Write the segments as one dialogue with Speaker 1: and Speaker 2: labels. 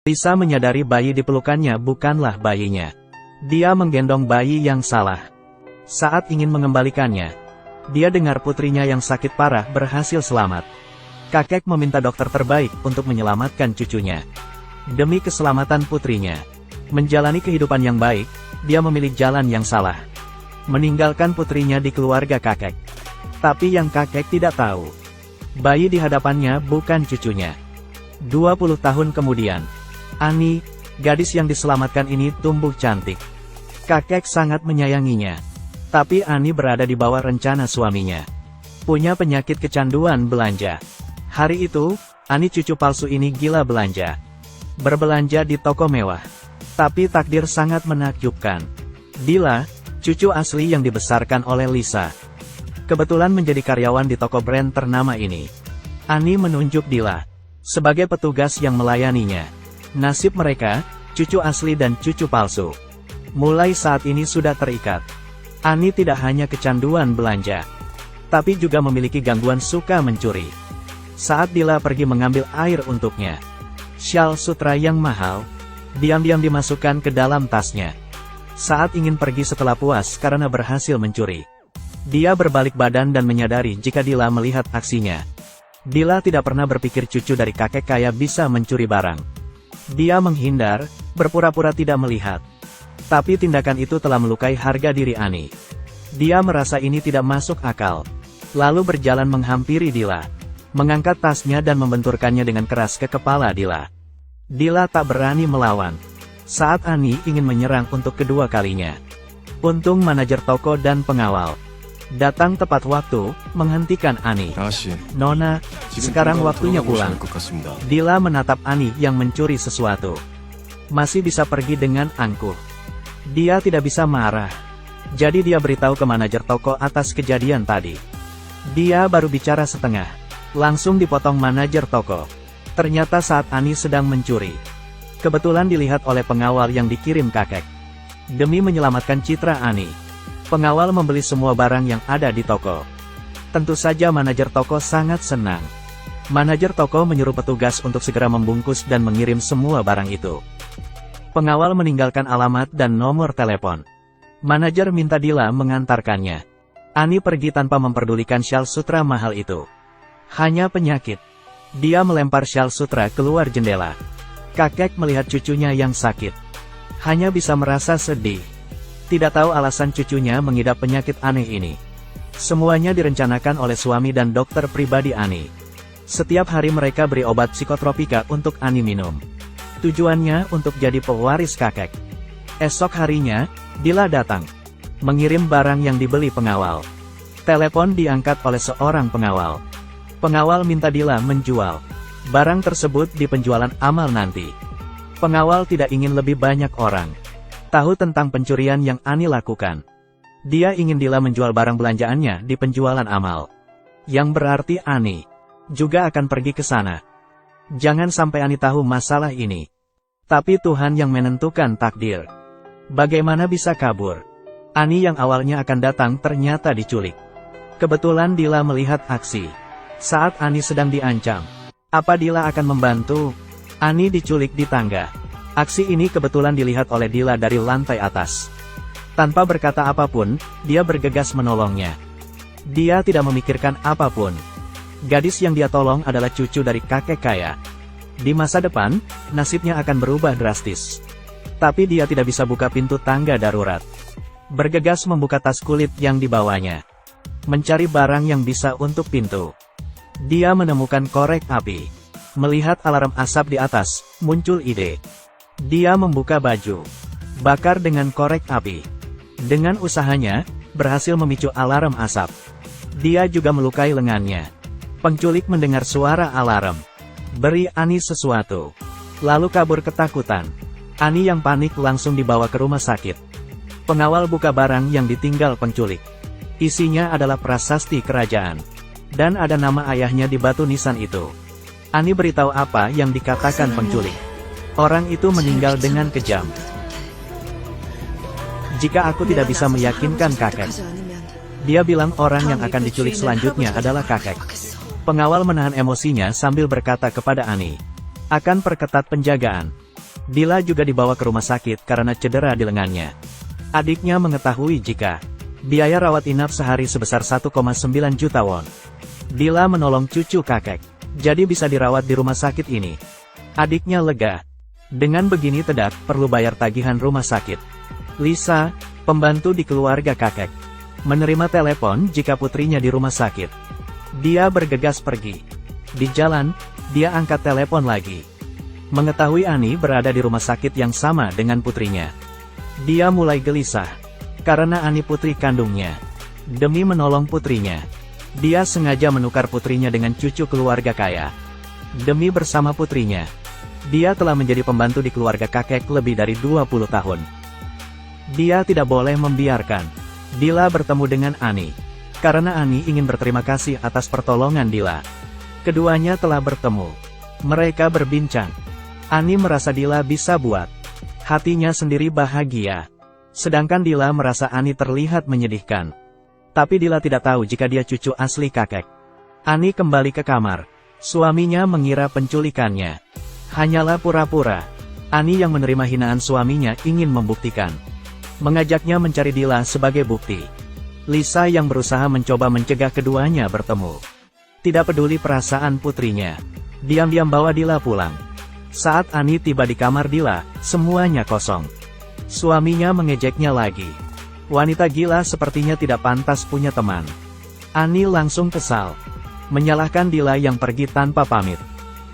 Speaker 1: Lisa menyadari bayi di pelukannya bukanlah bayinya. Dia menggendong bayi yang salah. Saat ingin mengembalikannya, dia dengar putrinya yang sakit parah berhasil selamat. Kakek meminta dokter terbaik untuk menyelamatkan cucunya. Demi keselamatan putrinya, menjalani kehidupan yang baik, dia memilih jalan yang salah. Meninggalkan putrinya di keluarga kakek. Tapi yang kakek tidak tahu, bayi di hadapannya bukan cucunya. 20 tahun kemudian, Annie, gadis yang diselamatkan ini tumbuh cantik. Kakek sangat menyayanginya. Tapi Annie berada di bawah rencana suaminya. Punya penyakit kecanduan belanja. Hari itu, Annie cucu palsu ini gila belanja. Berbelanja di toko mewah. Tapi takdir sangat menakjubkan. Dila, cucu asli yang dibesarkan oleh Lisa, kebetulan menjadi karyawan di toko brand ternama ini. Annie menunjuk Dila sebagai petugas yang melayaninya. Nasib mereka, cucu asli dan cucu palsu, mulai saat ini sudah terikat. Annie tidak hanya kecanduan belanja, tapi juga memiliki gangguan suka mencuri. Saat Dila pergi mengambil air untuknya, syal sutra yang mahal, diam-diam dimasukkan ke dalam tasnya. Saat ingin pergi setelah puas karena berhasil mencuri, dia berbalik badan dan menyadari jika Dila melihat aksinya. Dila tidak pernah berpikir cucu dari kakek kaya bisa mencuri barang. Dia menghindar, berpura-pura tidak melihat. Tapi tindakan itu telah melukai harga diri Annie. Dia merasa ini tidak masuk akal. Lalu berjalan menghampiri Dila, mengangkat tasnya dan membenturkannya dengan keras ke kepala Dila. Dila tak berani melawan. Saat Annie ingin menyerang untuk kedua kalinya, untung manajer toko dan pengawal datang tepat waktu, menghentikan Annie. Nona, sekarang waktunya pulang. Dila menatap Annie yang mencuri sesuatu. Masih bisa pergi dengan angkuh. Dia tidak bisa marah. Jadi dia beritahu ke manajer toko atas kejadian tadi. Dia baru bicara setengah, langsung dipotong manajer toko. Ternyata saat Annie sedang mencuri, kebetulan dilihat oleh pengawal yang dikirim kakek. Demi menyelamatkan citra Annie, pengawal membeli semua barang yang ada di toko. Tentu saja manajer toko sangat senang. Manajer toko menyuruh petugas untuk segera membungkus dan mengirim semua barang itu. Pengawal meninggalkan alamat dan nomor telepon. Manajer minta Dila mengantarkannya. Annie pergi tanpa memperdulikan syal sutra mahal itu. Hanya penyakit. Dia melempar syal sutra keluar jendela. Kakek melihat cucunya yang sakit. Hanya bisa merasa sedih. Tidak tahu alasan cucunya mengidap penyakit aneh ini. Semuanya direncanakan oleh suami dan dokter pribadi Annie. Setiap hari mereka beri obat psikotropika untuk Annie minum. Tujuannya untuk jadi pewaris kakek. Esok harinya, Dila datang, mengirim barang yang dibeli pengawal. Telepon diangkat oleh seorang pengawal. Pengawal minta Dila menjual barang tersebut di penjualan amal nanti. Pengawal tidak ingin lebih banyak orang tahu tentang pencurian yang Annie lakukan. Dia ingin Dila menjual barang belanjaannya di penjualan amal. Yang berarti Annie juga akan pergi ke sana. Jangan sampai Annie tahu masalah ini. Tapi Tuhan yang menentukan takdir. Bagaimana bisa kabur? Annie yang awalnya akan datang ternyata diculik. Kebetulan Dila melihat aksi saat Annie sedang diancam. Apa Dila akan membantu? Annie diculik di tangga. Aksi ini kebetulan dilihat oleh Dila dari lantai atas. Tanpa berkata apapun, dia bergegas menolongnya. Dia tidak memikirkan apapun. Gadis yang dia tolong adalah cucu dari kakek kaya. Di masa depan, nasibnya akan berubah drastis. Tapi dia tidak bisa buka pintu tangga darurat. Bergegas membuka tas kulit yang dibawanya. Mencari barang yang bisa untuk pintu. Dia menemukan korek api. Melihat alarm asap di atas, muncul ide. Dia membuka baju, bakar dengan korek api. Dengan usahanya, berhasil memicu alarm asap. Dia juga melukai lengannya. Penculik mendengar suara alarm. Beri Annie sesuatu. Lalu kabur ketakutan. Annie yang panik langsung dibawa ke rumah sakit. Pengawal buka barang yang ditinggal penculik. Isinya adalah prasasti kerajaan. Dan ada nama ayahnya di batu nisan itu. Annie beritahu apa yang dikatakan penculik. Orang itu meninggal dengan kejam. Jika aku tidak bisa meyakinkan kakek. Dia bilang orang yang akan diculik selanjutnya adalah kakek. Pengawal menahan emosinya sambil berkata kepada Annie. Akan perketat penjagaan. Dila juga dibawa ke rumah sakit karena cedera di lengannya. Adiknya mengetahui jika biaya rawat inap sehari sebesar 1,9 juta won. Dila menolong cucu kakek, jadi bisa dirawat di rumah sakit ini. Adiknya lega. Dengan begini tidak perlu bayar tagihan rumah sakit. Lisa, pembantu di keluarga kakek, menerima telepon jika putrinya di rumah sakit. Dia bergegas pergi. Di jalan, dia angkat telepon lagi. Mengetahui Ani berada di rumah sakit yang sama dengan putrinya. Dia mulai gelisah, karena Ani putri kandungnya. Demi menolong putrinya, dia sengaja menukar putrinya dengan cucu keluarga kaya. Demi bersama putrinya, dia telah menjadi pembantu di keluarga kakek lebih dari 20 tahun. Dia tidak boleh membiarkan Dila bertemu dengan Ani, karena Ani ingin berterima kasih atas pertolongan Dila. Keduanya telah bertemu. Mereka berbincang. Ani merasa Dila bisa buat hatinya sendiri bahagia. Sedangkan Dila merasa Ani terlihat menyedihkan. Tapi Dila tidak tahu jika dia cucu asli kakek. Ani kembali ke kamar. Suaminya mengira penculikannya hanyalah pura-pura. Ani yang menerima hinaan suaminya ingin membuktikan. Mengajaknya mencari Dila sebagai bukti. Lisa yang berusaha mencoba mencegah keduanya bertemu. Tidak peduli perasaan putrinya. Diam-diam bawa Dila pulang. Saat Ani tiba di kamar Dila, semuanya kosong. Suaminya mengejeknya lagi. Wanita gila sepertinya tidak pantas punya teman. Ani langsung kesal. Menyalahkan Dila yang pergi tanpa pamit.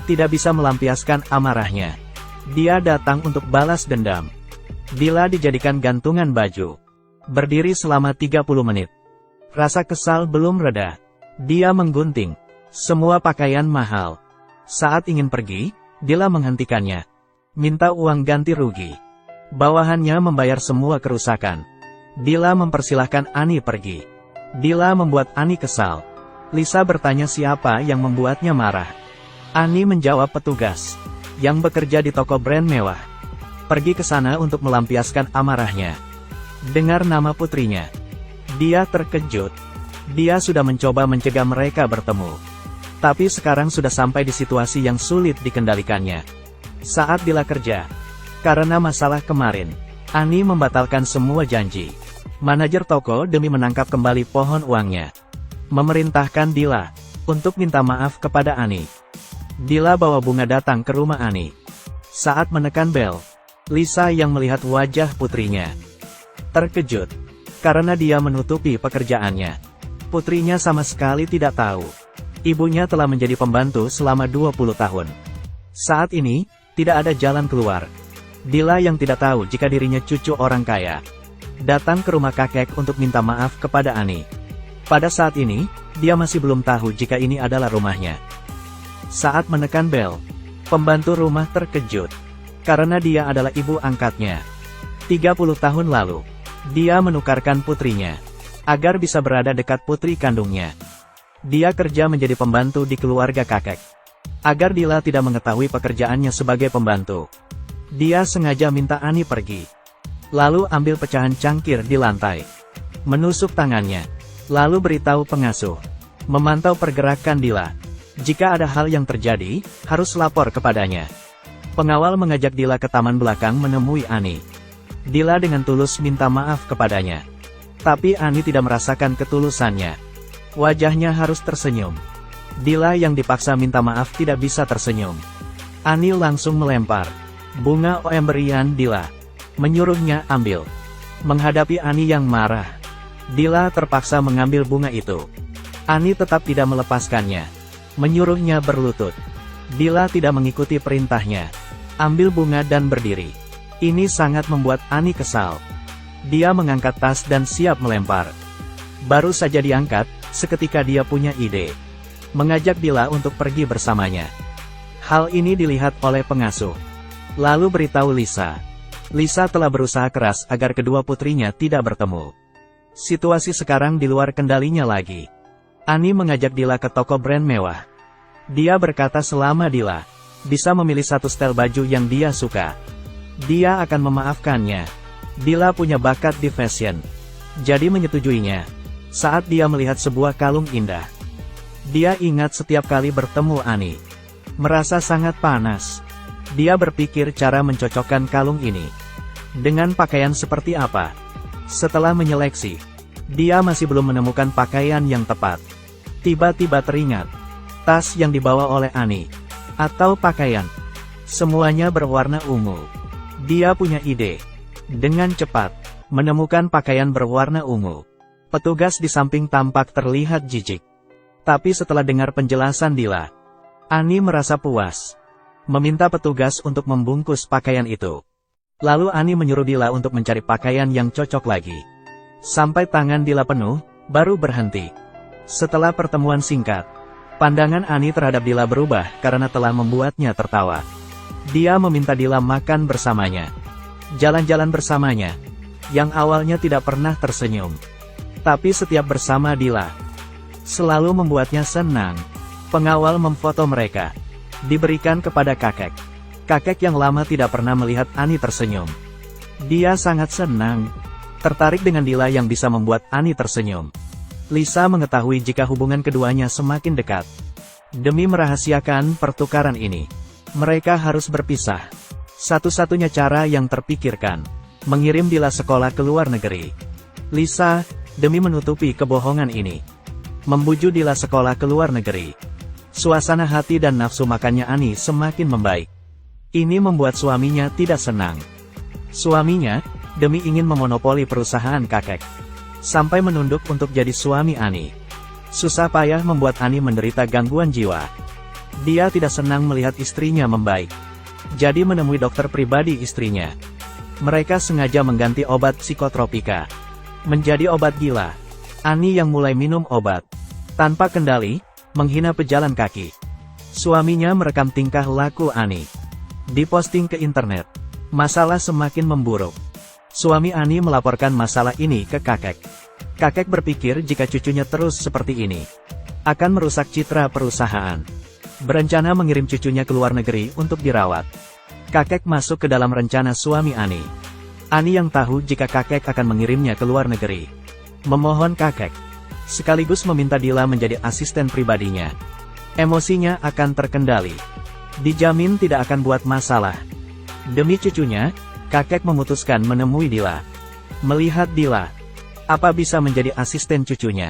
Speaker 1: Tidak bisa melampiaskan amarahnya. Dia datang untuk balas dendam. Dila dijadikan gantungan baju. Berdiri selama 30 menit. Rasa kesal belum reda. Dia menggunting semua pakaian mahal. Saat ingin pergi, Dila menghentikannya. Minta uang ganti rugi. Bawahannya membayar semua kerusakan. Dila mempersilahkan Ani pergi. Dila membuat Ani kesal. Lisa bertanya siapa yang membuatnya marah. Ani menjawab petugas yang bekerja di toko brand mewah. Pergi ke sana untuk melampiaskan amarahnya. Dengar nama putrinya. Dia terkejut. Dia sudah mencoba mencegah mereka bertemu. Tapi sekarang sudah sampai di situasi yang sulit dikendalikannya. Saat Dila kerja, karena masalah kemarin, Ani membatalkan semua janji. Manajer toko demi menangkap kembali pohon uangnya. Memerintahkan Dila untuk minta maaf kepada Ani. Dila bawa bunga datang ke rumah Ani. Saat menekan bel, Lisa yang melihat wajah putrinya terkejut, karena dia menutupi pekerjaannya. Putrinya sama sekali tidak tahu. Ibunya telah menjadi pembantu selama 20 tahun. Saat ini, tidak ada jalan keluar. Dila yang tidak tahu jika dirinya cucu orang kaya, datang ke rumah kakek untuk minta maaf kepada Ani. Pada saat ini, dia masih belum tahu jika ini adalah rumahnya. Saat menekan bel, pembantu rumah terkejut, karena dia adalah ibu angkatnya. 30 tahun lalu, dia menukarkan putrinya, agar bisa berada dekat putri kandungnya. Dia kerja menjadi pembantu di keluarga kakek, agar Dila tidak mengetahui pekerjaannya sebagai pembantu. Dia sengaja minta Ani pergi, lalu ambil pecahan cangkir di lantai, menusuk tangannya, lalu beritahu pengasuh, memantau pergerakan Dila. Jika ada hal yang terjadi, harus lapor kepadanya. Pengawal mengajak Dila ke taman belakang menemui Ani. Dila dengan tulus minta maaf kepadanya. Tapi Ani tidak merasakan ketulusannya. Wajahnya harus tersenyum. Dila yang dipaksa minta maaf tidak bisa tersenyum. Ani langsung melempar bunga pemberian Dila, menyuruhnya ambil. Menghadapi Ani yang marah, Dila terpaksa mengambil bunga itu. Ani tetap tidak melepaskannya, menyuruhnya berlutut. Dila tidak mengikuti perintahnya, ambil bunga dan berdiri. Ini sangat membuat Ani kesal. Dia mengangkat tas dan siap melempar. Baru saja diangkat, seketika dia punya ide. Mengajak Dila untuk pergi bersamanya. Hal ini dilihat oleh pengasuh. Lalu beritahu Lisa. Lisa telah berusaha keras agar kedua putrinya tidak bertemu. Situasi sekarang di luar kendalinya lagi. Ani mengajak Dila ke toko brand mewah. Dia berkata selama Dila bisa memilih satu style baju yang dia suka, dia akan memaafkannya. Dila punya bakat di fashion, jadi menyetujuinya. Saat dia melihat sebuah kalung indah, dia ingat setiap kali bertemu Ani, merasa sangat panas. Dia berpikir cara mencocokkan kalung ini dengan pakaian seperti apa. Setelah menyeleksi, dia masih belum menemukan pakaian yang tepat. Tiba-tiba teringat, tas yang dibawa oleh Annie, atau pakaian, semuanya berwarna ungu. Dia punya ide. Dengan cepat, menemukan pakaian berwarna ungu. Petugas di samping tampak terlihat jijik. Tapi setelah dengar penjelasan Dila, Annie merasa puas. Meminta petugas untuk membungkus pakaian itu. Lalu Annie menyuruh Dila untuk mencari pakaian yang cocok lagi. Sampai tangan Dila penuh, baru berhenti. Setelah pertemuan singkat, pandangan Annie terhadap Dila berubah karena telah membuatnya tertawa. Dia meminta Dila makan bersamanya. Jalan-jalan bersamanya. Yang awalnya tidak pernah tersenyum. Tapi setiap bersama Dila, selalu membuatnya senang. Pengawal memfoto mereka. Diberikan kepada kakek. Kakek yang lama tidak pernah melihat Annie tersenyum. Dia sangat senang. Tertarik dengan Dila yang bisa membuat Annie tersenyum. Lisa mengetahui jika hubungan keduanya semakin dekat. Demi merahasiakan pertukaran ini, mereka harus berpisah. Satu-satunya cara yang terpikirkan, mengirim Dila sekolah ke luar negeri. Lisa, demi menutupi kebohongan ini, membujuk Dila sekolah ke luar negeri. Suasana hati dan nafsu makannya Annie semakin membaik. Ini membuat suaminya tidak senang. Suaminya, demi ingin memonopoli perusahaan kakek, sampai menunduk untuk jadi suami Annie. Susah payah membuat Annie menderita gangguan jiwa. Dia tidak senang melihat istrinya membaik. Jadi menemui dokter pribadi istrinya. Mereka sengaja mengganti obat psikotropika menjadi obat gila. Annie yang mulai minum obat tanpa kendali, menghina pejalan kaki. Suaminya merekam tingkah laku Annie. Diposting ke internet. Masalah semakin memburuk. Suami Annie melaporkan masalah ini ke kakek. Kakek berpikir jika cucunya terus seperti ini, akan merusak citra perusahaan. Berencana mengirim cucunya ke luar negeri untuk dirawat. Kakek masuk ke dalam rencana suami Annie. Annie yang tahu jika kakek akan mengirimnya ke luar negeri, memohon kakek, sekaligus meminta Dila menjadi asisten pribadinya. Emosinya akan terkendali. Dijamin tidak akan buat masalah. Demi cucunya, kakek memutuskan menemui Dila. Melihat Dila, apa bisa menjadi asisten cucunya?